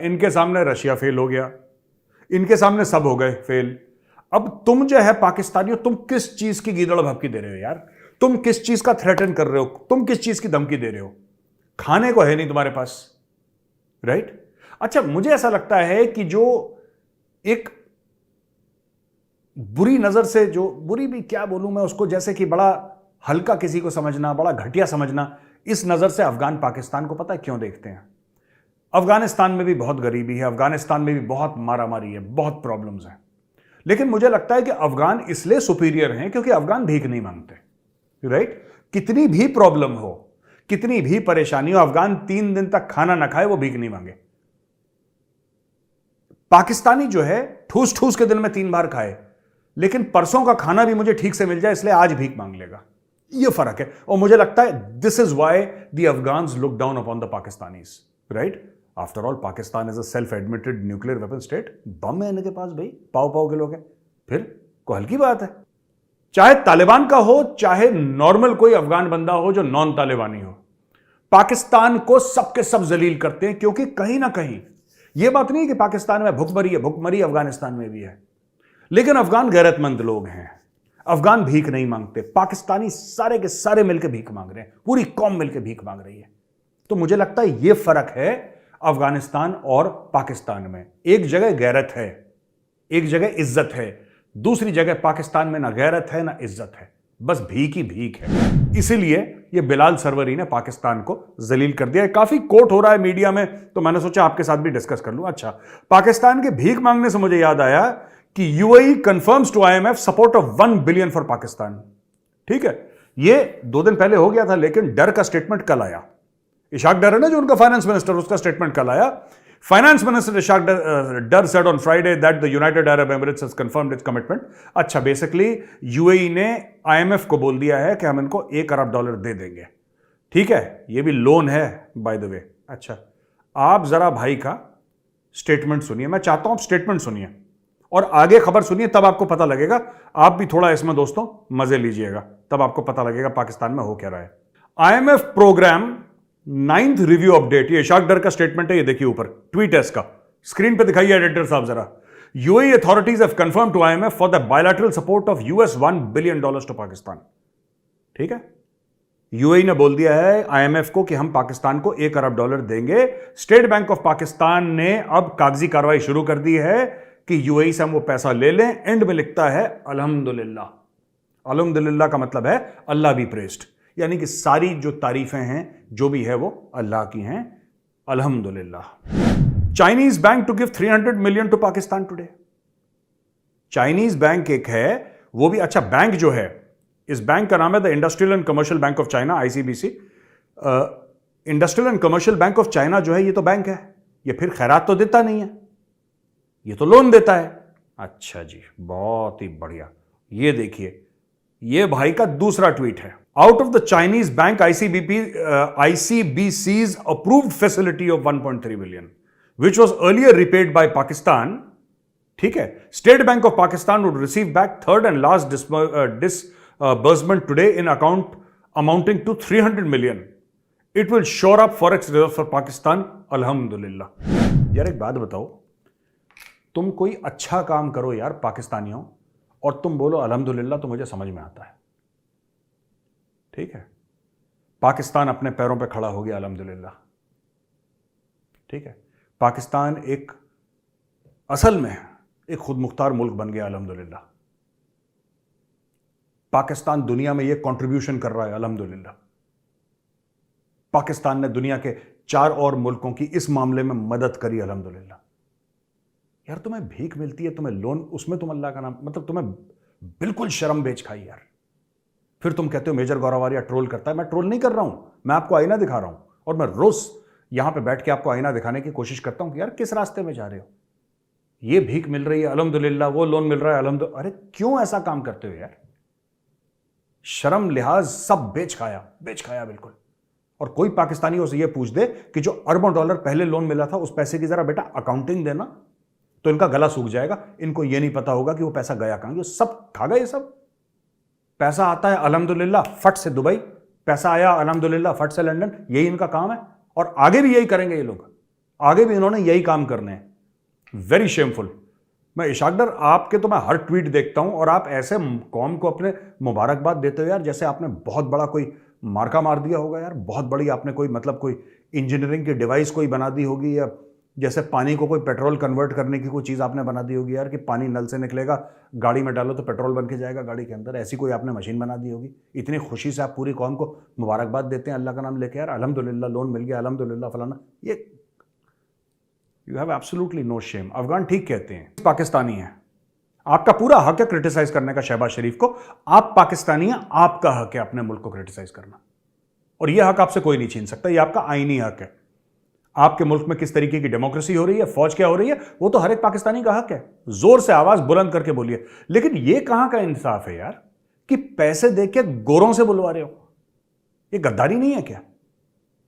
इनके सामने Russia fail हो गया, इनके सामने सब हो गए फेल। अब तुम जो है पाकिस्तानियों, तुम किस चीज की गीदड़ भभकी दे रहे हो यार? तुम किस चीज का थ्रेटन कर रहे हो? तुम किस चीज की धमकी दे रहे हो? खाने को है नहीं तुम्हारे पास, राइट? अच्छा, मुझे ऐसा लगता है कि जो एक बुरी नजर से, जो बुरी भी क्या बोलूं मैं उसको, जैसे कि बड़ा हल्का किसी को समझना, बड़ा घटिया समझना, इस नजर से अफगान पाकिस्तान को पता है क्यों देखते हैं? अफगानिस्तान में भी बहुत गरीबी है, अफगानिस्तान में भी बहुत मारामारी है, बहुत प्रॉब्लम्स हैं, लेकिन मुझे लगता है कि अफगान इसलिए सुपीरियर हैं क्योंकि अफगान भीख नहीं मांगते, राइट? कितनी भी प्रॉब्लम हो, कितनी भी परेशानी हो, अफगान 3 दिन तक खाना ना खाए वो भीख नहीं मांगे। पाकिस्तानी जो है ठूस ठूस के दिन में 3 बार खाए, लेकिन परसों का खाना भी मुझे ठीक से मिल जाए इसलिए आज भीख मांग लेगा। यह फर्क है, और मुझे लगता है this is why the Afghans look down upon the Pakistanis, right? After all Pakistan is a self admitted nuclear weapon state. Bomb है इनके पास भाई, पाव पाव के लोग हैं, फिर को हल्की बात है। चाहे तालिबान का हो, चाहे नॉर्मल कोई अफगान बंदा हो जो नॉन तालिबानी हो, पाकिस्तान को सबके सब जलील करते हैं, क्योंकि कहीं ना कहीं यह बात नहीं है कि पाकिस्तान में भुखमरी है, भुखमरी अफगानिस्तान में भी है, लेकिन अफगान गैरतमंद लोग हैं, अफगान भीख नहीं मांगते। पाकिस्तानी सारे के सारे मिलकर भीख मांग रहे हैं, पूरी कौम मिलकर भीख मांग रही है। तो मुझे लगता है यह फर्क है अफगानिस्तान और पाकिस्तान में। एक जगह गैरत है, एक जगह इज्जत है, दूसरी जगह पाकिस्तान में ना गैरत है ना इज्जत है, बस भीख ही भीख है। इसीलिए ये बिलाल सरवरी ने पाकिस्तान को जलील कर दिया है। काफी कोट हो रहा है मीडिया में, तो मैंने सोचा आपके साथ भी डिस्कस कर लूं। अच्छा, पाकिस्तान के भीख मांगने से मुझे याद आया कि UAE confirms to IMF support of 1 billion for Pakistan. ठीक है, ये 2 दिन पहले हो गया था, लेकिन डर का स्टेटमेंट कल आया। इशाक डर है ना जो उनका फाइनेंस मिनिस्टर, उसका स्टेटमेंट कल आया। फाइनेंस मिनिस्टर इशाक डर said on Friday that the United Arab Emirates has confirmed it's commitment. अच्छा, बेसिकली यूएई ने आईएमएफ को बोल दिया है कि हम इनको $1 अरब दे देंगे। ठीक है, ये भी लोन है बाय द वे। अच्छा, आप जरा भाई का स्टेटमेंट सुनिए, मैं चाहता हूं आप स्टेटमेंट सुनिए और आगे खबर सुनिए, तब आपको पता लगेगा। आप भी थोड़ा इसमें दोस्तों मजे लीजिएगा, तब आपको पता लगेगा पाकिस्तान में हो क्या रहा है। IMF programme 9th review update, ये इशाक डर का स्टेटमेंट है, ये देखिए ऊपर ट्वीट है इसका, स्क्रीन पे दिखाइए एडिटर साहब जरा। UAE authorities have confirmed to IMF for the bilateral support of $1 billion to Pakistan. ठीक है, यूएई ने बोल दिया है आईएमएफ को कि हम पाकिस्तान को $1 अरब देंगे। स्टेट बैंक ऑफ पाकिस्तान ने अब कागजी कार्रवाई शुरू कर दी है कि यूएई से हम वो पैसा ले लें। एंड में लिखता है अल्हम्दुलिल्लाह। अल्हम्दुलिल्लाह का मतलब है अल्लाह बी प्रेज्ड, यानी कि सारी जो तारीफें हैं जो भी है वो अल्लाह की हैं, अल्हम्दुलिल्लाह। Chinese bank to give 300 million to Pakistan today. Chinese bank एक है, वो भी अच्छा बैंक जो है, इस बैंक का नाम है the industrial and commercial bank of China, ICBC. Industrial and commercial bank of China जो है, ये तो बैंक है, ये फिर खैरात तो देता नहीं है, ये तो लोन देता है। अच्छा जी, बहुत ही बढ़िया। ये देखिए, ये भाई का दूसरा ट्वीट है। Out of the Chinese bank ICBC's approved facility of 1.3 billion which was earlier repaid by Pakistan. ठीक है, state bank of Pakistan would receive back third and last disbursement today in account amounting to 300 million. It will shore up forex reserve for Pakistan. अल्हम्दुलिल्लाह। यार एक बात बताओ, तुम कोई अच्छा काम करो यार पाकिस्तानियों, और तुम बोलो अल्हम्दुलिल्लाह, तो मुझे समझ में आता है। ठीक है, पाकिस्तान अपने पैरों पे खड़ा हो गया, अल्हम्दुलिल्लाह। ठीक है, पाकिस्तान एक असल में एक खुद मुख्तार मुल्क बन गया, अल्हम्दुलिल्लाह। पाकिस्तान दुनिया में यह कंट्रीब्यूशन कर रहा है, अल्हम्दुलिल्लाह। पाकिस्तान ने दुनिया के 4 और मुल्कों की इस मामले में मदद करी, अल्हम्दुलिल्लाह। यार तुम्हें भीख मिलती है, तुम्हें लोन, उसमें तुम अल्लाह का नाम, मतलब तुम्हें बिल्कुल शर्म बेच खाई यार। फिर तुम कहते हो मेजर गौरवारिया ट्रोल करता है। मैं ट्रोल नहीं कर रहा हूं, मैं आपको आईना दिखा रहा हूं, और मैं रोज यहां पे बैठ के आपको आईना दिखाने की कोशिश करता हूं कि यार किस रास्ते में जा रहे हो। ये भीख मिल रही है, अल्हम्दुलिल्लाह, वो लोन मिल रहा है, अल्हम्दुलिल्लाह। अरे क्यों ऐसा काम करते हो यार? शर्म लिहाज सब बेच खाया बिल्कुल। और कोई पाकिस्तानी उसे ये पूछ दे कि जो अरबों डॉलर पहले लोन मिला था, उस पैसे की जरा बेटा अकाउंटिंग देना, तो इनका गला सूख जाएगा। इनको ये नहीं पता होगा कि वो पैसा गया कहां, सब खा गए। सब पैसा आता है अल्हम्दुलिल्लाह फट से दुबई, पैसा आया अल्हम्दुलिल्लाह फट से लंदन, यही इनका काम है, और आगे भी यही करेंगे ये लोग। आगे भी इन्होंने यही काम करने हैं। Very shameful. मैं इशाक डर आपके तो मैं हर ट्वीट देखता हूं और आप ऐसे कौम को अपने मुबारकबाद देते हो यार, जैसे आपने बहुत बड़ा कोई मार्का मार दिया होगा यार, बहुत बड़ी आपने कोई मतलब कोई इंजीनियरिंग की डिवाइस कोई बना दी होगी, या जैसे पानी को कोई पेट्रोल कन्वर्ट करने की कोई चीज़ आपने बना दी होगी यार, कि पानी नल से निकलेगा, गाड़ी में डालो तो पेट्रोल बन के जाएगा गाड़ी के अंदर, ऐसी कोई आपने मशीन बना दी होगी। इतनी खुशी से आप पूरी कौम को मुबारकबाद देते हैं अल्लाह का नाम लेके यार, अल्हम्दुलिल्लाह लोन मिल गया, अल्हम्दुलिल्लाह फलाना। ये you have absolutely no shame. Afghan ठीक कहते हैं, पाकिस्तानी है, आपका पूरा हक है क्रिटिसाइज करने का शहबाज शरीफ को। आप पाकिस्तानी हैं, आपका हक है अपने मुल्क को क्रिटिसाइज करना, और यह हक आपसे कोई नहीं छीन सकता। यह आपका आईनी हक है। आपके मुल्क में किस तरीके की डेमोक्रेसी हो रही है, फौज क्या हो रही है, वो तो हर एक पाकिस्तानी का हक है। जोर से आवाज बुलंद करके बोलिए। लेकिन यह कहां का इंसाफ है यार कि पैसे देके गोरों से बुलवा रहे हो? ये गद्दारी नहीं है क्या?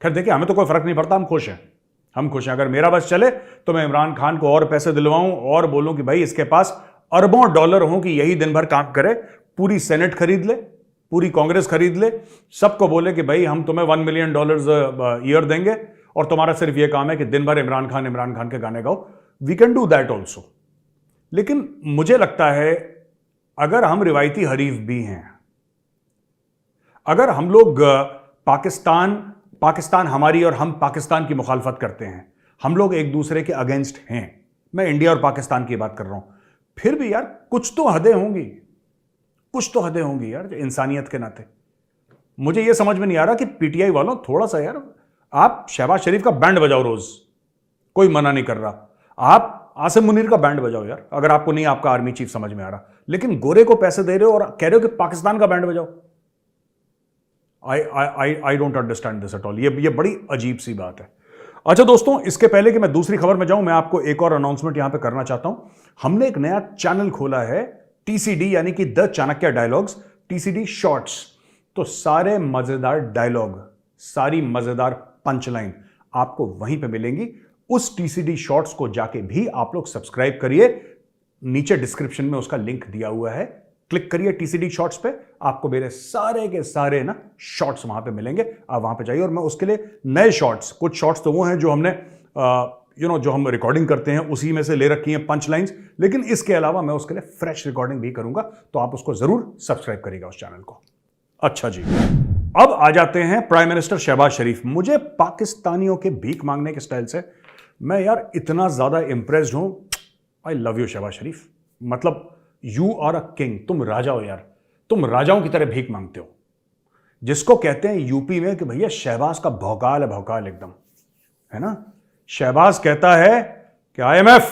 खैर देखिए, हमें तो कोई फर्क नहीं पड़ता, हम खुश हैं, हम खुश हैं। अगर मेरा बस चले तो मैं इमरान खान को और पैसे दिलवाऊं और बोलूं कि भाई इसके पास अरबों डॉलर हों कि यही दिन भर काम करे, पूरी सेनेट खरीद ले, पूरी कांग्रेस खरीद ले, सबको बोले कि भाई हम तुम्हें $1 मिलियन ईयर देंगे और तुम्हारा सिर्फ यह काम है कि दिन भर इमरान खान के गाने गाओ। We can do that also. लेकिन मुझे लगता है अगर हम रिवायती हरीफ भी हैं, अगर हम लोग पाकिस्तान हमारी और हम पाकिस्तान की मुखालफत करते हैं, हम लोग एक दूसरे के अगेंस्ट हैं, मैं इंडिया और पाकिस्तान की बात कर रहा हूं, फिर भी यार कुछ तो हदें होंगी, कुछ तो हदें होंगी यार इंसानियत के नाते। मुझे यह समझ में नहीं आ रहा कि पीटीआई वालों थोड़ा सा यार, आप शहबाज शरीफ का बैंड बजाओ रोज, कोई मना नहीं कर रहा, आप आसिम मुनीर का बैंड बजाओ यार, अगर आपको नहीं आपका आर्मी चीफ समझ में आ रहा, लेकिन गोरे को पैसे दे रहे हो और कह रहे हो कि पाकिस्तान का बैंड बजाओ। I don't understand this at all. ये बड़ी अजीब सी बात है। अच्छा दोस्तों, इसके पहले कि मैं दूसरी खबर में जाऊं, मैं आपको एक और अनाउंसमेंट यहां पे करना चाहता हूं। हमने एक नया चैनल खोला है, टीसीडी, यानी कि the Chanakya dialogues, TCD shorts. तो सारे मजेदार डायलॉग, सारी मजेदार पंचलाइन आपको वहीं पे मिलेंगी। उस टीसीडी शॉर्ट्स को जाके भी आप लोग सब्सक्राइब करिए, नीचे डिस्क्रिप्शन में उसका लिंक दिया हुआ है, क्लिक करिए टीसीडी शॉर्ट्स पे, आपको मेरे सारे के सारे ना शॉर्ट्स वहां पे मिलेंगे, आप वहां पे जाइए। और मैं उसके लिए नए शॉर्ट्स, कुछ शॉर्ट्स तो वो हैं जो हमने जो हम रिकॉर्डिंग करते हैं उसी में से ले रखी हैं पंच लाइन्स, लेकिन इसके अलावा मैं उसके लिए फ्रेश रिकॉर्डिंग भी करूंगा, तो आप उसको जरूर सब्सक्राइब करिएगा उस चैनल को। अच्छा जी, अब आ जाते हैं प्राइम मिनिस्टर शहबाज शरीफ। मुझे पाकिस्तानियों के भीख मांगने के स्टाइल से मैं यार इतना ज्यादा इंप्रेस्ड हूं। आई लव यू शहबाज शरीफ, मतलब यू आर अ किंग, तुम राजा हो यार, तुम राजाओं की तरह भीख मांगते हो। जिसको कहते हैं यूपी में कि भैया शहबाज का भौकाल है, भौकाल एकदम, है ना। शहबाज कहता है कि आईएमएफ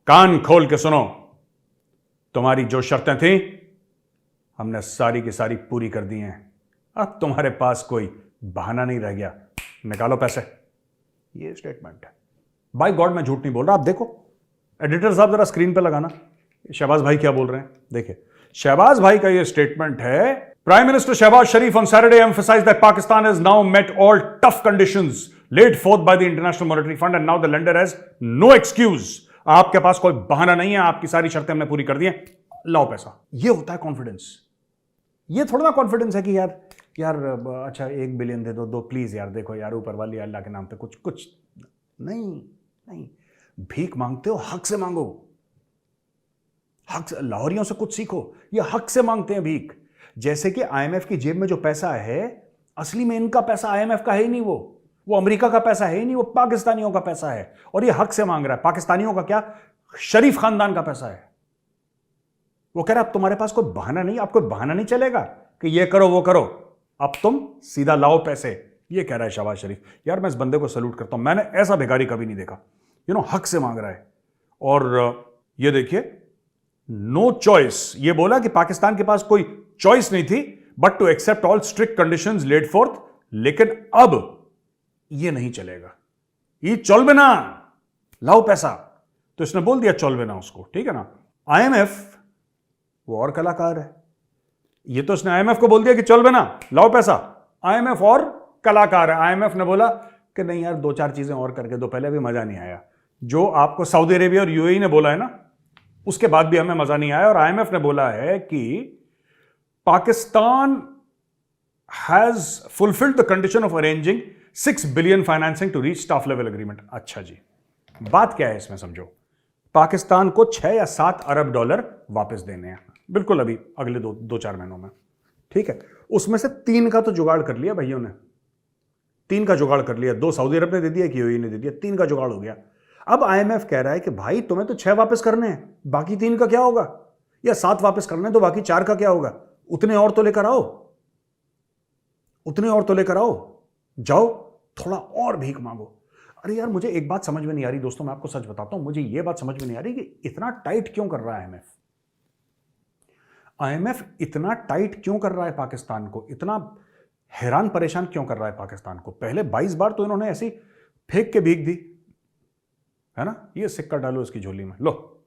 कान खोल के सुनो, तुम्हारी जो शर्तें थी हमने सारी की सारी पूरी कर दी हैं, अब तुम्हारे पास कोई बहाना नहीं रह गया, निकालो पैसे। ये स्टेटमेंट है। बाय गॉड मैं झूठ नहीं बोल रहा, आप देखो एडिटर साहब जरा स्क्रीन पे लगाना शहबाज भाई क्या बोल रहे हैं। देखिए शहबाज भाई का ये स्टेटमेंट है, prime minister Shahbaz Sharif on Saturday emphasized that Pakistan has now met all tough conditions laid forth by the International Monetary Fund and now the lender has no excuse। आपके पास कोई बहाना नहीं है, आपकी सारी शर्तें हमने पूरी कर दी हैं, लाओ पैसा। ये होता है कॉन्फिडेंस। ये थोड़ा ना कॉन्फिडेंस है कि यार अच्छा 1 बिलियन दे दो प्लीज यार, देखो यार ऊपर वाली अल्लाह के नाम पे कुछ नहीं। भीख मांगते हो, हक से मांगो, हक से। लाहौरियों से कुछ सीखो, ये हक से मांगते हैं भीख। जैसे कि आईएमएफ की जेब में जो पैसा है, असली में इनका पैसा आईएमएफ का है ही नहीं, वो अमेरिका का पैसा है ही नहीं, वो पाकिस्तानियों का पैसा है, और ये हक से मांग रहा है। पाकिस्तानियों का क्या, शरीफ खानदान का पैसा है। वो कह रहा है अब तुम्हारे पास कोई बहाना नहीं, आपको बहाना नहीं चलेगा कि ये करो वो करो, अब तुम सीधा लाओ पैसे। ये कह रहा है शहबाज शरीफ। यार मैं इस बंदे को सल्यूट करता हूं, मैंने ऐसा भिखारी कभी नहीं देखा। हक से मांग रहा है। और ये देखिए, नो चॉइस, ये बोला कि पाकिस्तान के पास कोई चॉइस नहीं थी but to accept all strict conditions laid forth, लेकिन अब ये नहीं चलेगा, ये चल बिना, लाओ पैसा। तो इसने बोल दिया चल बिना उसको, ठीक है ना। आईएमएफ वो और कलाकार है, ये तो इसने आईएमएफ को बोल दिया कि चल बिना, लाओ पैसा। आईएमएफ और कलाकार है। आईएमएफ ने बोला कि नहीं यार 2-4 चीजें और करके दो, पहले भी मजा नहीं आया। जो आपको सऊदी अरेबिया और यूएई ने बोला है ना, उसके बाद भी हमें मजा नहीं आया। और आईएमएफ ने बोला है कि Pakistan has fulfilled the condition of arranging 6 billion financing to reach staff level agreement। अच्छा जी, बात क्या है इसमें समझो। पाकिस्तान को 6 या 7 अरब डॉलर वापस देने हैं, बिल्कुल अभी अगले दो चार महीनों में, ठीक है। उसमें से 3 का तो जुगाड़ कर लिया भाइयों ने, 3 का जुगाड़ कर लिया। 2 सऊदी अरब ने दे दिया, यूएई ने दे दिया, 3 का जुगाड़ हो गया। अब आईएमएफ कह रहा है कि भाई तुम्हें तो 6 वापस करने हैं, बाकी 3 का क्या होगा, या 7 वापस करने हैं तो बाकी 4 का क्या होगा। उतने और तो लेकर आओ, उतने और तो लेकर आओ, जाओ थोड़ा और भीख मांगो। अरे यार मुझे एक बात समझ में नहीं आ रही दोस्तों, मैं आपको सच बताता हूं, मुझे यह बात समझ में नहीं आ रही कि इतना टाइट क्यों कर रहा है आईएमएफ। आईएमएफ इतना टाइट क्यों कर रहा है पाकिस्तान को, इतना हैरान परेशान क्यों कर रहा है पाकिस्तान को। पहले 22 बार तो इन्होंने ऐसी फेंक के भीख दी है ना, ये सिक्का डालो इसकी झोली में, लो।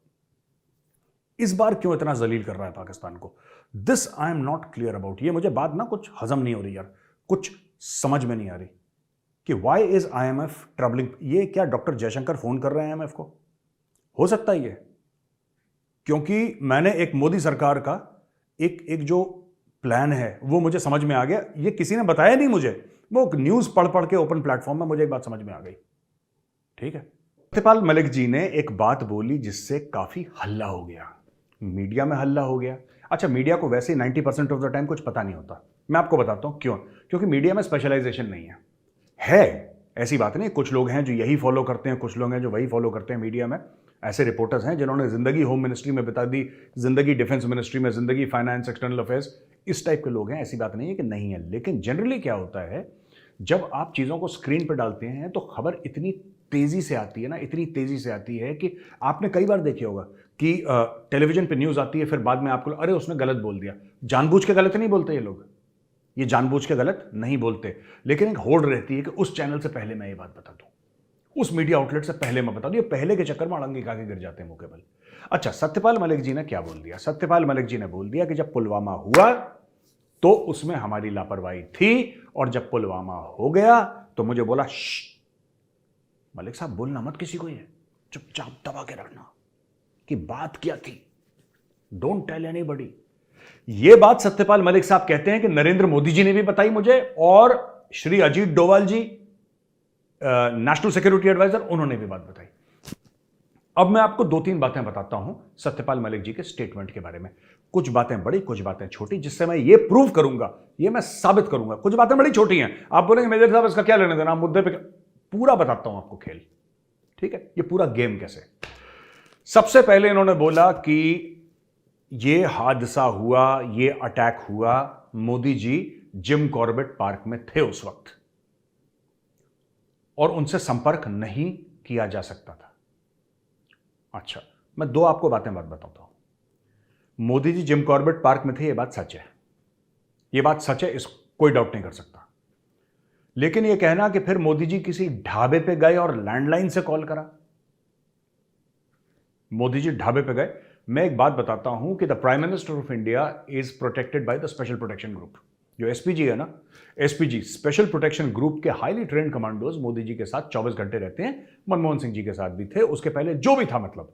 इस बार क्यों इतना जलील कर रहा है पाकिस्तान को, this I am not clear about. ये मुझे बात ना कुछ हजम नहीं हो रही यार, कुछ समझ में नहीं आ रही कि वाई इज आईएमएफ ट्रबलिंग। ये क्या डॉक्टर जयशंकर फोन कर रहे हैं आईएमएफ को, हो सकता है ये, क्योंकि मैंने एक मोदी सरकार का एक जो प्लान है वो मुझे समझ में आ गया। ये किसी ने बताया नहीं मुझे, वो न्यूज पढ़ पढ़ के ओपन प्लेटफॉर्म में मुझे एक बात समझ में आ गई, ठीक है। सत्यपाल मलिक जी ने एक बात बोली जिससे काफी हल्ला हो गया, मीडिया में हल्ला हो गया। अच्छा, मीडिया को वैसे 90% ऑफ द टाइम कुछ पता नहीं होता, मैं आपको बताता हूं क्यों। क्योंकि मीडिया में स्पेशलाइजेशन नहीं है ऐसी बात नहीं। कुछ लोग हैं जो यही फॉलो करते हैं, कुछ लोग हैं जो वही फॉलो करते हैं। मीडिया में ऐसे रिपोर्टर्स हैं जिन्होंने जिंदगी होम मिनिस्ट्री में बिता दी, जिंदगी डिफेंस मिनिस्ट्री में, जिंदगी फाइनेंस, एक्सटर्नल अफेयर्स, इस टाइप के लोग हैं। ऐसी बात नहीं है कि नहीं है, लेकिन जनरली क्या होता है, जब आप चीज़ों को स्क्रीन पर डालते हैं तो खबर इतनी तेजी से आती है ना, इतनी तेजी से आती है कि आपने कई बार देखे होगा कि टेलीविजन पे न्यूज़ आती है, फिर बाद में आपको अरे उसने गलत बोल दिया। जानबूझ के गलत नहीं बोलते ये लोग, ये जानबूझ के गलत नहीं बोलते, लेकिन एक होड़ रहती है कि उस चैनल से पहले मैं ये बात बता दूं, उस मीडिया आउटलेट से पहले मैं बता दूं। ये पहले के चक्कर में अड़ंगी खा के गिर जाते हैं मुंह के बल। अच्छा, सत्यपाल मलिक जी ने क्या बोल दिया। सत्यपाल मलिक जी ने बोल दिया कि जब पुलवामा हुआ तो उसमें हमारी लापरवाही थी, और जब पुलवामा हो गया तो मुझे बोला मलिक साहब बोलना मत किसी को, ये चुपचाप दबा के रखना कि बात क्या थी, डोंट टेल एनीबॉडी। ये बात सत्यपाल मलिक साहब कहते हैं कि नरेंद्र मोदी जी ने भी बताई मुझे, और श्री अजीत डोवाल जी नेशनल सिक्योरिटी एडवाइजर, उन्होंने भी बात बताई। अब मैं आपको 2-3 बातें बताता हूं सत्यपाल मलिक जी के स्टेटमेंट के बारे में। कुछ बातें बड़ी, कुछ बातें छोटी, जिससे मैं ये प्रूव करूंगा, ये मैं साबित करूंगा। कुछ बातें बड़ी छोटी हैं, आप बोलेंगे मेजर साहब इसका क्या लेने देना, मुद्दे पे पूरा बताता हूं आपको खेल, ठीक है, ये पूरा गेम कैसे। सबसे पहले इन्होंने बोला कि ये हादसा हुआ, ये अटैक हुआ, Modi ji Jim Corbett park में थे उस वक्त और उनसे संपर्क नहीं किया जा सकता था। अच्छा, मैं 2 आपको बातें बताता हूं। Modi ji Jim Corbett park में थे, ये बात सच है, ये बात सच है, इस कोई डाउट नहीं कर सकता। लेकिन यह कहना कि फिर मोदी जी किसी ढाबे पे गए और लैंडलाइन से कॉल करा, मोदी जी ढाबे पे गए। मैं एक बात बताता हूं कि the prime minister of India is protected by the special protection group. जो एसपीजी है ना, एसपीजी स्पेशल प्रोटेक्शन ग्रुप के highly trained commandos Modi ji के साथ 24 घंटे रहते हैं। मनमोहन सिंह जी के साथ भी थे, उसके पहले जो भी था, मतलब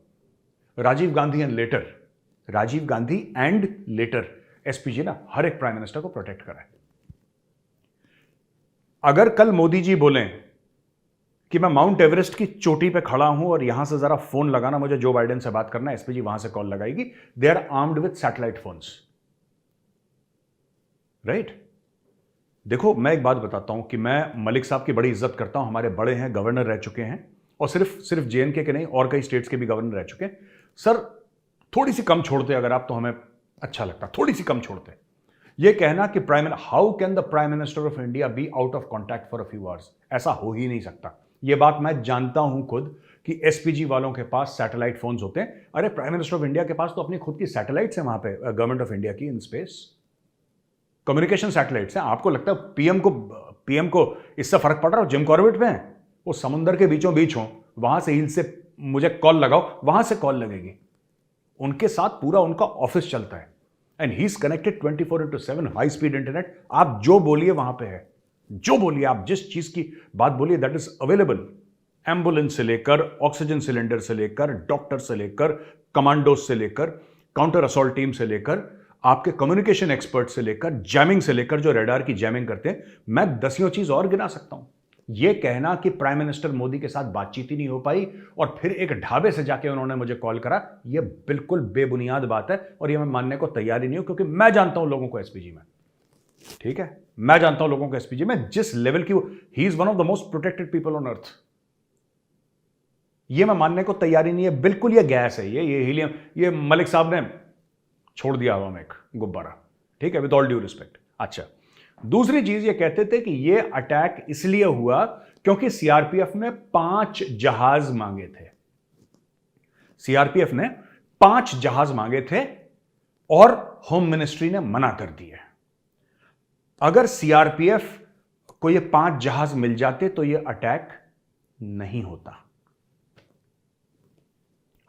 Rajiv Gandhi and later, Rajiv Gandhi and later SPG ना हर एक प्राइम मिनिस्टर को प्रोटेक्ट करा है। अगर कल मोदी जी बोलें कि मैं माउंट एवरेस्ट की चोटी पे खड़ा हूं और यहां से जरा फोन लगाना, मुझे जो बाइडेन से बात करना है, एसपीजी वहां से कॉल लगाएगी। They are armed with satellite phones, right. देखो, मैं एक बात बताता हूं कि मैं मलिक साहब की बड़ी इज्जत करता हूं, हमारे बड़े हैं, गवर्नर रह चुके हैं, और सिर्फ जेएनके के नहीं, और कई स्टेट्स के भी गवर्नर रह चुके हैं। सर थोड़ी सी कम छोड़ते अगर आप, तो हमें अच्छा लगता, थोड़ी सी कम छोड़ते। यह कहना कि how can the prime minister of India be out of contact for a few hours, ऐसा हो ही नहीं सकता। यह बात मैं जानता हूं खुद कि एसपीजी वालों के पास सैटेलाइट फोन्स होते हैं। अरे प्राइम मिनिस्टर ऑफ इंडिया के पास तो अपनी खुद की सैटेलाइट्स है वहां पे, गवर्नमेंट ऑफ इंडिया की इन स्पेस कम्युनिकेशन सैटेलाइट्स हैं। आपको लगता है पीएम को इससे फर्क पड़ रहा हो जिम कॉर्बेट पे हैं? वो समुंदर के बीचों बीच हो, वहां से हिल से मुझे कॉल लगाओ, वहां से कॉल लगेगी। उनके साथ पूरा उनका ऑफिस चलता है, and he is connected 24/7 high speed internet. आप जो बोलिए वहां पे है, जो बोलिए, आप जिस चीज की बात बोलिए दैट इज अवेलेबल। एम्बुलेंस से लेकर, ऑक्सीजन सिलेंडर से लेकर, डॉक्टर से लेकर, कमांडोज से लेकर, काउंटर असॉल्ट टीम से लेकर, आपके कम्युनिकेशन एक्सपर्ट से लेकर जैमिंग से लेकर जो रडार की जैमिंग करते हैं, मैं दसियों चीज और गिना सकता हूं। यह कहना कि प्राइम मिनिस्टर मोदी के साथ बातचीत ही नहीं हो पाई और फिर एक ढाबे से जाके उन्होंने मुझे कॉल करा, यह बिल्कुल बेबुनियाद बात है और यह मैं मानने को तैयार ही नहीं हूं, क्योंकि मैं जानता हूं लोगों को एसपीजी में। ठीक है, मैं जानता हूं लोगों को एसपीजी में जिस लेवल की, he is one of the most protected people on earth. यह मैं मानने को तैयार ही नहीं है, बिल्कुल यह गैस है, ये हीलियम, ये मलिक साहब ने छोड़ दिया हवा में एक गुब्बारा। ठीक है, विद ऑल ड्यू रिस्पेक्ट। अच्छा, दूसरी चीज ये कहते थे कि ये अटैक इसलिए हुआ क्योंकि सीआरपीएफ ने 5 जहाज मांगे थे। सीआरपीएफ ने 5 जहाज मांगे थे और होम मिनिस्ट्री ने मना कर दिए। अगर सीआरपीएफ को ये 5 जहाज मिल जाते तो ये अटैक नहीं होता।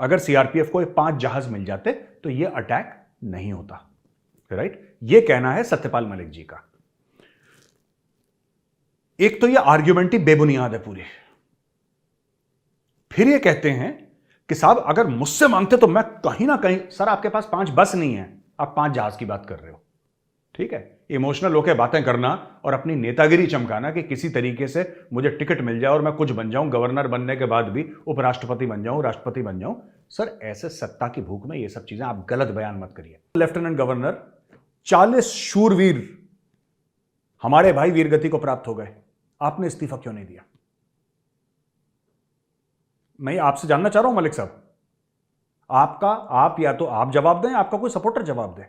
अगर सीआरपीएफ को ये 5 जहाज मिल जाते तो ये अटैक नहीं होता। राइट, ये कहना है सत्यपाल मलिक जी का। एक तो ये आर्ग्यूमेंट ही बेबुनियाद है पूरी। फिर ये कहते हैं कि साहब अगर मुझसे मांगते तो मैं कहीं ना कहीं, सर आपके पास 5 बस नहीं है, आप 5 जहाज की बात कर रहे हो। ठीक है, इमोशनल होकर बातें करना और अपनी नेतागिरी चमकाना कि किसी तरीके से मुझे टिकट मिल जाए और मैं कुछ बन जाऊं, गवर्नर बनने के बाद भी उपराष्ट्रपति बन जाऊं, राष्ट्रपति बन जाऊं। सर ऐसे सत्ता की भूख में ये सब चीजें आप गलत बयान मत करिए। लेफ्टिनेंट गवर्नर 40 शूरवीर हमारे भाई वीरगति को प्राप्त हो गए, आपने इस्तीफा क्यों नहीं दिया? मैं आपसे जानना चाह रहा हूं मलिक साहब, आप या तो आप जवाब दें, आपका कोई सपोर्टर जवाब दे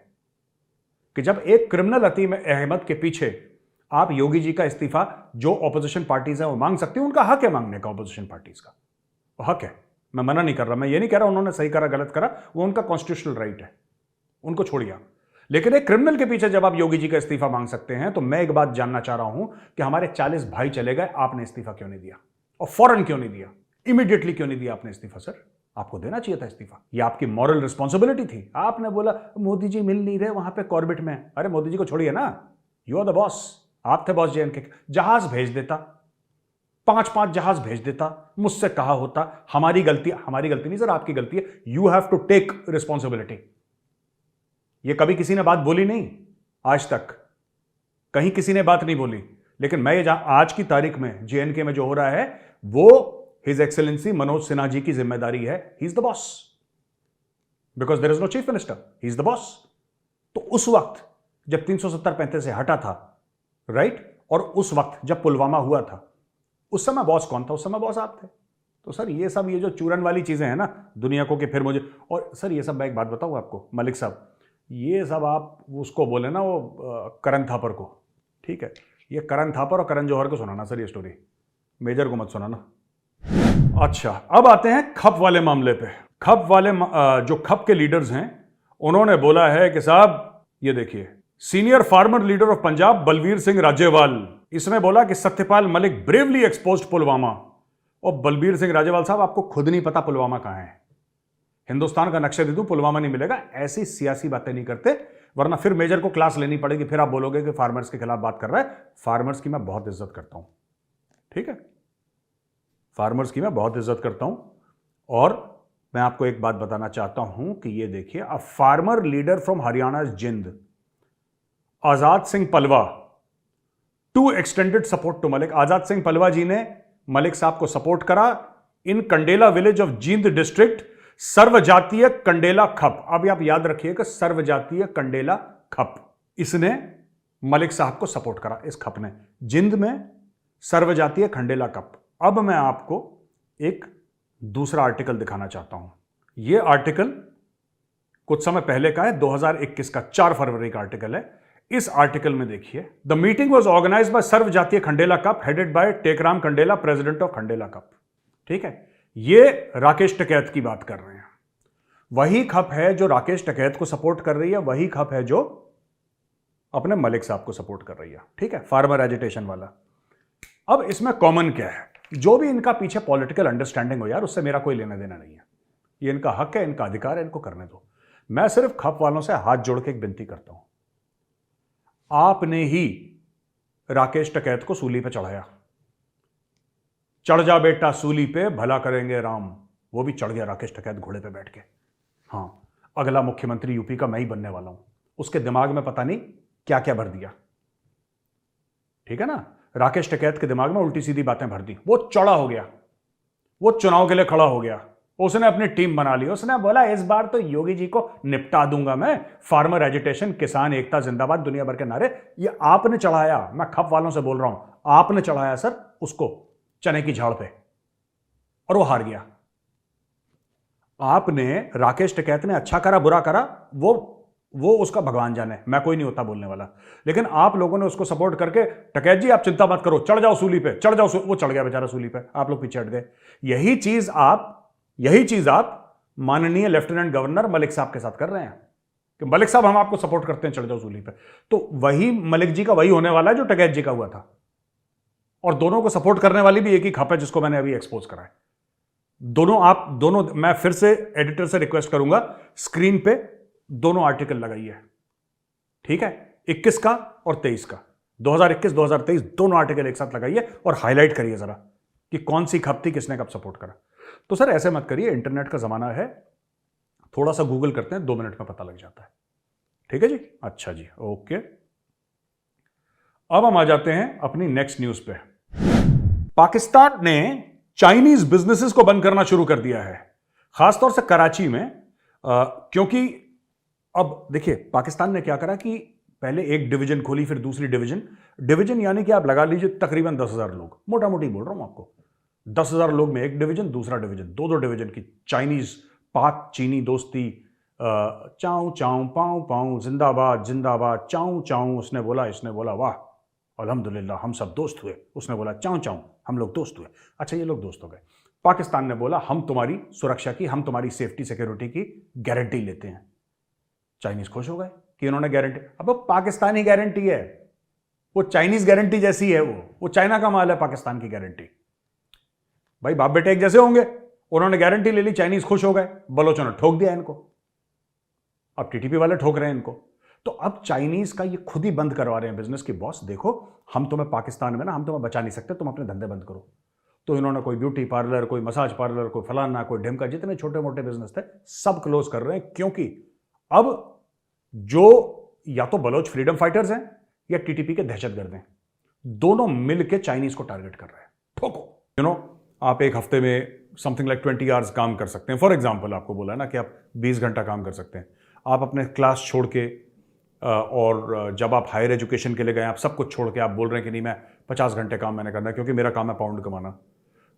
कि जब एक क्रिमिनल अतीम अहमद के पीछे आप योगी जी का इस्तीफा, जो ऑपोजिशन पार्टीज हैं वो मांग सकती हैं, उनका हक है मांगने का, ऑपोजिशन पार्टीज का वो हक है, मैं मना नहीं कर रहा, मैं ये नहीं कह रहा उन्होंने सही करा गलत करा, वो उनका कॉन्स्टिट्यूशनल राइट है, उनको छोड़िए। लेकिन एक क्रिमिनल के पीछे जब आप योगी जी का इस्तीफा मांग सकते हैं, तो मैं एक बात जानना चाह रहा हूं कि हमारे 40 भाई चले गए, आपने इस्तीफा क्यों नहीं दिया? और फौरन क्यों नहीं दिया? इमीडिएटली क्यों नहीं दिया आपने इस्तीफा? सर आपको देना चाहिए था इस्तीफा, ये आपकी मॉरल रिस्पॉन्सिबिलिटी थी। आपने बोला मोदी जी मिल नहीं रहे वहां पे कॉर्बेट में, अरे मोदी जी को छोड़िए ना, यू आर द बॉस, आप थे बॉस जेएनके। जहाज भेज देता, 5 जहाज भेज देता, मुझसे कहा होता, हमारी गलती नहीं सर, आपकी गलती है, you have to take responsibility. ये कभी किसी ने बात बोली नहीं, आज तक कहीं किसी ने बात नहीं बोली, लेकिन मैं ये आज की तारीख में जेएनके में जो हो रहा है वो हिज एक्सेलेंसी मनोज सिन्हा जी की जिम्मेदारी है। He is the boss, because there is no chief minister, he is the boss. तो उस वक्त जब 370-35 से हटा था, राइट, और उस वक्त जब पुलवामा हुआ था, उस समय बॉस कौन था? उस समय बॉस आप थे। तो सर ये सब, ये जो चूरन वाली चीजें हैं ना दुनिया को कि फिर मुझे, और सर ये सब मैं एक बात बताऊं आपको मलिक साहब, ये सब आप उसको बोले ना, वो करण थापर को, ठीक है, ये करण थापर और करण जौहर को सुनाना सर ये स्टोरी, मेजर को मत सुनाना। अच्छा, अब आते हैं खप वाले मामले पे। खप वाले जो खप के लीडर्स हैं उन्होंने बोला है कि साहब ये देखिए, senior farmer leader of Punjab Balbir Singh Rajewal, इसने बोला कि सत्यपाल मलिक ब्रेवली एक्सपोज्ड पुलवामा। और बलबीर सिंह राजेवाल साहब, आपको खुद नहीं पता पुलवामा कहां है? हिंदुस्तान का नक्शा दे दूं, पुलवामा नहीं मिलेगा। ऐसी सियासी बातें नहीं करते, वरना फिर मेजर को क्लास लेनी पड़ेगी, फिर आप बोलोगे कि फार्मर्स के खिलाफ बात कर रहा है। फार्मर्स की मैं बहुत इज्जत करता हूं, ठीक है, फार्मर्स की मैं बहुत इज्जत करता हूं। और मैं आपको एक बात बताना चाहता हूं कि ये देखिए, a farmer leader from Haryana Jind, Azad Singh Palwa, to extended support to Malik. Azad Singh Palwa ji ने मलिक साहब को सपोर्ट करा in Kandela village of Jind district, Sarvajatiya Kandela khap. अब आप याद रखिएगा, सर्वजातीय कंडेला खप, इसने मलिक साहब को सपोर्ट करा, इस खप ने, जिंद में सर्वजातीय कंडेला खप। अब मैं आपको एक दूसरा आर्टिकल दिखाना चाहता हूं। यह आर्टिकल कुछ समय पहले का है, 2021 का 4 फरवरी का आर्टिकल है। इस आर्टिकल में देखिए, the meeting was organised by Sarvajatiya Khandela Khap headed by Tekram Kandela, president of Khandela Khap. ठीक है, ये राकेश टिकैत की बात कर रहे हैं। वही खप है जो राकेश टिकैत को सपोर्ट कर रही है, वही खप है जो अपने मलिक साहब को सपोर्ट कर रही है। ठीक है, फार्मर एजिटेशन वाला। अब इसमें कॉमन क्या है? जो भी इनका पीछे पॉलिटिकल अंडरस्टैंडिंग हो यार, उससे मेरा कोई लेना देना नहीं है। ये इनका हक है, इनका अधिकार है, इनको करने दो। मैं सिर्फ खप वालों से हाथ जोड़ के एक विनती करता हूं, आपने ही राकेश टिकैत को सूली पे चढ़ाया। चढ़ जा बेटा सूली पे, भला करेंगे राम। वो भी चढ़ गया राकेश टिकैत घोड़े पे बैठ के। हाँ, अगला मुख्यमंत्री यूपी का मैं ही बनने वाला हूं। उसके दिमाग में पता नहीं क्या क्या भर दिया, ठीक है ना। राकेश टिकैत के दिमाग में उल्टी सीधी बातें भर दी, वो चौड़ा हो गया, वो चुनाव के लिए खड़ा हो गया, उसने अपनी टीम बना ली, उसने बोला इस बार तो योगी जी को निपटा दूंगा मैं, फार्मर एजिटेशन, किसान एकता जिंदाबाद, दुनिया भर के नारे ये आपने चढ़ाया। मैं खप वालों से बोल रहा हूं, आपने चढ़ाया सर उसको चने की झाड़ पे, और वो हार गया। आपने, राकेश टिकैत ने अच्छा करा बुरा करा वो उसका भगवान जाने, मैं कोई नहीं होता बोलने वाला, लेकिन आप लोगों ने उसको सपोर्ट करके टिकैत जी आप चिंता मत करो, चढ़ जाओ सूली पे, चढ़ जाओ, वो चढ़ गया बेचारा सूली पे, आप लोग पीछे हट गए। यही चीज आप माननीय लेफ्टिनेंट गवर्नर मलिक साहब के साथ कर रहे हैं कि मलिक साहब हम आपको सपोर्ट करते हैं, चढ़ जाओ सूली पे। तो वही मलिक जी का वही होने वाला है जो टिकैत जी का हुआ था, और दोनों को सपोर्ट करने वाली भी एक ही खप है जिसको मैंने अभी एक्सपोज करा है। दोनों मैं फिर से एडिटर से रिक्वेस्ट करूंगा, स्क्रीन पे दोनों आर्टिकल लगाइए, ठीक है, 21 का और 23 का, 2021 2023 दोनों आर्टिकल एक साथ लगाइए और हाईलाइट करिए जरा कि कौन सी खप थी, किसने कब सपोर्ट करा। तो सर ऐसे मत करिए, इंटरनेट का जमाना है, थोड़ा सा गूगल करते हैं, 2 मिनट में पता लग जाता है, ठीक है जी। अच्छा जी, ओके। अब हम आ जाते हैं अपनी नेक्स्ट न्यूज पे। पाकिस्तान ने चाइनीज बिजनेसेस को बंद करना शुरू कर दिया है, खासतौर से कराची में, क्योंकि अब देखिए पाकिस्तान ने क्या करा कि पहले एक डिवीजन खोली, फिर दूसरी डिवीजन यानी कि आप लगा लीजिए तकरीबन 10,000 लोग, मोटा मोटी बोल रहा हूं आपको, 10,000 लोग में एक डिवीजन, दूसरा डिवीजन, दो डिवीजन की चाइनीज, पाक चीनी दोस्ती, चाऊ चाऊ पाऊ पाऊ, जिंदाबाद जिंदाबाद, चाऊ चाऊ, उसने बोला इसने बोला वाह अल्हम्दुलिल्लाह हम सब दोस्त हुए, उसने बोला चाऊ चाऊ हम लोग दोस्त हुए। अच्छा, ये लोग दोस्त हो गए। पाकिस्तान ने बोला हम तुम्हारी सुरक्षा की, हम तुम्हारी सेफ्टी सिक्योरिटी की गारंटी लेते हैं। चाइनीज खुश हो गए कि इन्होंने गारंटी, अब वो पाकिस्तानी गारंटी है, वो चाइनीज गारंटी जैसी है, वो चाइना का माल है पाकिस्तान की गारंटी। भाई बाप बेटे एक जैसे होंगे, उन्होंने गारंटी ले ली, चाइनीज खुश हो गए, बलोचों ने ठोक दिया इनको, अब टीटीपी वाले ठोक रहे हैं इनको। तो अब चाइनीज का ये खुद ही बंद करवा रहे हैं बिजनेस की, बॉस देखो हम तुम्हें पाकिस्तान में ना, हम तुम्हें बचा नहीं सकते, तुम अपने धंधे बंद करो। तो इन्होंने कोई ब्यूटी पार्लर, कोई मसाज पार्लर, कोई फलाना, कोई ढिमका, जितने छोटे मोटे बिजनेस थे सब क्लोज कर रहे हैं, क्योंकि अब जो या तो बलोच फ्रीडम फाइटर्स हैं या टीटीपी के दहशतगर्द हैं, दोनों मिलकर चाइनीज को टारगेट कर रहे हैं। ठोको। आप एक हफ्ते में समथिंग लाइक 20 आवर्स काम कर सकते हैं, फॉर एग्जाम्पल आपको बोला ना कि आप 20 घंटा काम कर सकते हैं। आप अपने क्लास छोड़ के और जब आप हायर एजुकेशन के लिए गए, आप सब कुछ छोड़ के आप बोल रहे हैं कि नहीं मैं 50 घंटे काम मैंने करना है क्योंकि मेरा काम है पाउंड कमाना,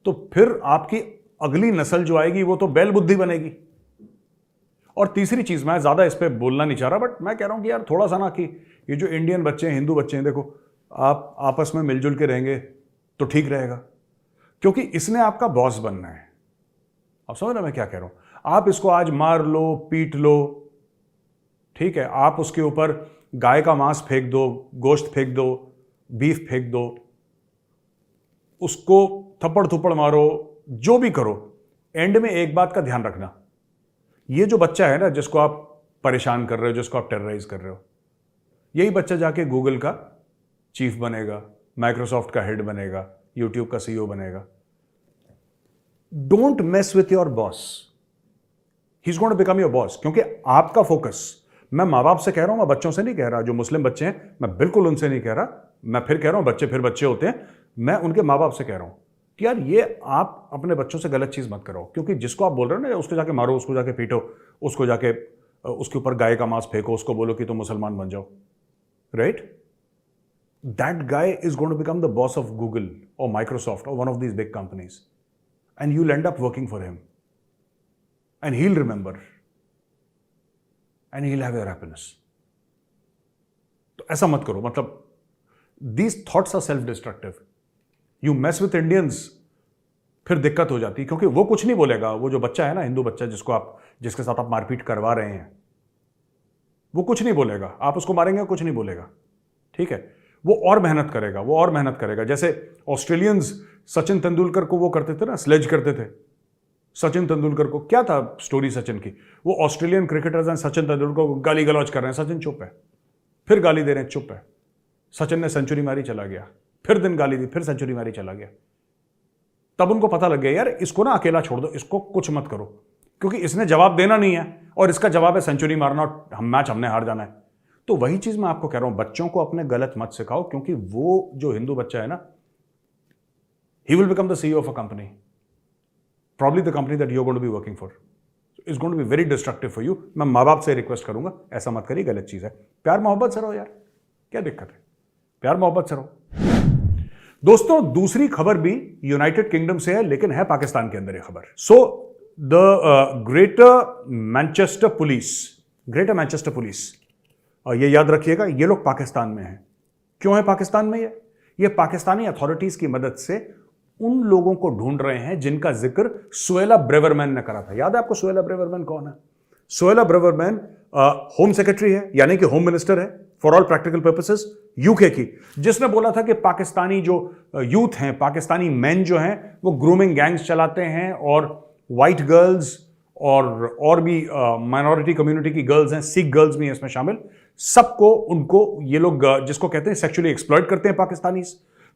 तो फिर आपकी अगली नस्ल जो आएगी वो तो बैल बुद्धि बनेगी। और तीसरी चीज, मैं ज्यादा इस पर बोलना नहीं चाह रहा, बट मैं कह रहा हूं कि यार थोड़ा सा ना कि ये जो इंडियन बच्चे हैं, हिंदू बच्चे हैं, देखो आप आपस में मिलजुल के रहेंगे तो ठीक रहेगा, क्योंकि इसने आपका बॉस बनना है। आप समझ रहे मैं क्या कह रहा हूं? आप इसको आज मार लो, पीट लो, ठीक है, आप उसके ऊपर गाय का मांस फेंक दो, गोश्त फेंक दो, बीफ फेंक दो, उसको थप्पड़ थप्पड़ मारो, जो भी करो, एंड में एक बात का ध्यान रखना, ये जो बच्चा है ना जिसको आप परेशान कर रहे हो, जिसको आप टेरराइज कर रहे हो, यही बच्चा जाके गूगल का चीफ बनेगा, माइक्रोसॉफ्ट का हेड बनेगा, यूट्यूब का सीईओ बनेगा। Don't mess with your boss, he is going to become your boss, क्योंकि आपका फोकस, मैं माँ बाप से कह रहा हूं, मैं बच्चों से नहीं कह रहा, जो मुस्लिम बच्चे हैं मैं बिल्कुल उनसे नहीं कह रहा, मैं फिर कह रहा हूं बच्चे फिर बच्चे होते हैं, मैं उनके माँ बाप से कह रहा हूं कि यार ये आप अपने बच्चों से गलत चीज मत करो, क्योंकि जिसको आप बोल रहे हो ना उसको जाके मारो, उसको जाके पीटो, उसको जाके उसके ऊपर गाय का मांस फेंको, उसको बोलो कि तुम मुसलमान बन जाओ, right? That guy is going to become the boss of Google और माइक्रोसॉफ्ट और one of these big companies, and you will end up working for him and he will remember and he'll have your happiness. तो ऐसा मत करो, मतलब these thoughts are self destructive. You mess with Indians, फिर दिक्कत हो जाती है, क्योंकि वो कुछ नहीं बोलेगा, वो जो बच्चा है ना, हिंदू बच्चा जिसके साथ आप मारपीट करवा रहे हैं, वो कुछ नहीं बोलेगा, आप उसको मारेंगे कुछ नहीं बोलेगा, ठीक है, वो और मेहनत करेगा, वो और मेहनत करेगा। जैसे ऑस्ट्रेलियंस सचिन तेंदुलकर को वो करते थे ना, स्लेज करते थे। सचिन तेंदुलकर को क्या था स्टोरी सचिन की, वो ऑस्ट्रेलियन क्रिकेटर्स हैं सचिन तेंदुलकर को गाली गलौज कर रहे हैं, सचिन चुप है, फिर गाली दे रहे हैं, चुप है, सचिन ने सेंचुरी मारी चला गया, फिर दिन गाली दी, फिर सेंचुरी मारी चला गया। तब उनको पता लग गया यार इसको ना अकेला छोड़ दो, इसको कुछ मत करो, क्योंकि इसने जवाब देना नहीं है और इसका जवाब है सेंचुरी मारना और मैच हमने हार जाना है। तो वही चीज मैं आपको कह रहा हूं, बच्चों को अपने गलत मत सिखाओ, क्योंकि वो जो हिंदू बच्चा है ना, he will become the CEO of a company, probably the company that you are going to be working for, is going to be very destructive for you. मैं माँ बाप से रिक्वेस्ट करूंगा, ऐसा मत करिए, गलत चीज है। प्यार मोहब्बत से रहो यार, क्या दिक्कत है, प्यार मोहब्बत से रहो। दोस्तों, दूसरी खबर भी यूनाइटेड किंगडम से है, लेकिन है पाकिस्तान के अंदर ये खबर। So the greater Manchester police, ये याद रखिएगा, ये लोग पाकिस्तान में हैं। क्यों है पाकिस्तान में ये पाकिस्तानी अथॉरिटीज की मदद से उन लोगों को ढूंढ रहे हैं जिनका जिक्र सुएला ब्रेवरमैन ने करा था। याद है आपको सुएला ब्रेवरमैन कौन है? सुएला ब्रेवरमैन होम सेक्रेटरी है, यानी कि होम मिनिस्टर है for all practical purposes UK की, जिसने बोला था कि पाकिस्तानी जो यूथ हैं, पाकिस्तानी मेन जो हैं, वो ग्रूमिंग गैंग्स चलाते हैं और वाइट गर्ल्स और भी माइनॉरिटी कम्युनिटी की गर्ल्स हैं, सिख गर्ल्स भी हैं इसमें शामिल, सबको उनको ये लोग जिसको कहते हैं सेक्सुअली एक्सप्लॉइट करते हैं पाकिस्तानी।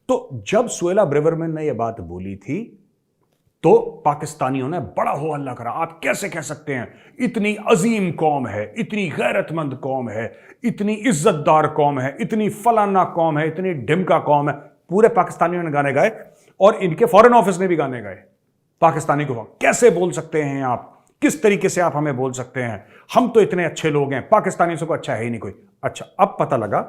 तो जब सुएला ब्रेवरमैन ने यह बात बोली थी तो पाकिस्तानियों ने बड़ा हो हल्ला करा। आप कैसे कह सकते हैं, इतनी अजीम कौम है, इतनी गैरतमंद कौम है, इतनी इज्जतदार कौम है, इतनी फलाना कौम है, इतनी ढिमका कौम है। पूरे पाकिस्तानियों ने गाने गाए और इनके फॉरेन ऑफिस ने भी गाने गाए पाकिस्तानी को। कैसे बोल सकते हैं आप, किस तरीके से आप हमें बोल सकते हैं, हम तो इतने अच्छे लोग हैं, पाकिस्तानियों से कोई अच्छा है ही नहीं कोई। अच्छा, अब पता लगा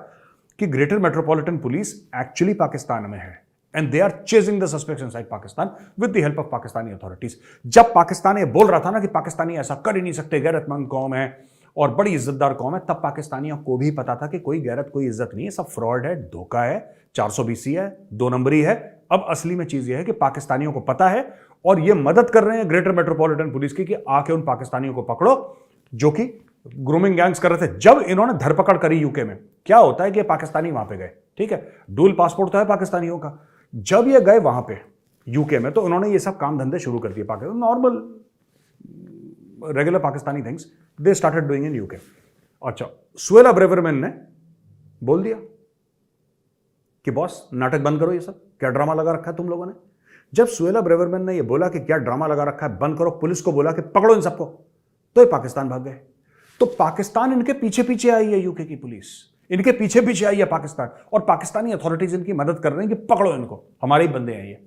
कि greater metropolitan police actually Pakistan में है and they are chasing the suspects inside Pakistan with the help of Pakistani authorities. जब पाकिस्तान ये बोल रहा था ना कि पाकिस्तानी ऐसा कर ही नहीं सकते, गैरतमंद कौम है और बड़ी इज्जतदार कौम है, तब पाकिस्तानियों को भी पता था कि कोई गैरत, कोई इज्जत नहीं है, सब फ्रॉड है, धोखा है, 420 है, 2 नंबरी है। अब असली में चीज यह है कि पाकिस्तानियों को पता है और ये मदद कर रहे हैं ग्रेटर मेट्रोपॉलिटन पुलिस की कि आके उन पाकिस्तानियों को पकड़ो जो कि ग्रूमिंग गैंग्स कर रहे थे। जब इन्होंने धरपकड़ करी यूके में, क्या होता है कि पाकिस्तानी वहां पे गए, ठीक है, डुअल पासपोर्ट तो है पाकिस्तानियों का। जब ये गए वहां पे यूके में, तो उन्होंने ये सब काम धंधे शुरू कर दिए, Pakistan normal regular Pakistani things they started doing in UK. अच्छा, सुएला ब्रेवरमैन ने बोल दिया कि बॉस नाटक बंद करो, ये सब क्या ड्रामा लगा रखा है तुम लोगों ने। जब सुएला ब्रेवरमैन ने ये बोला कि क्या ड्रामा लगा रखा है, बंद करो, पुलिस को बोला कि पकड़ो इन सबको, तो ये पाकिस्तान भाग गए। तो पाकिस्तान इनके पीछे पीछे आई है, यूके की पुलिस इनके पीछे पीछे आई है पाकिस्तान, और पाकिस्तानी अथॉरिटीज इनकी मदद कर रही हैं कि पकड़ो इनको, हमारे ही बंदे हैं ये।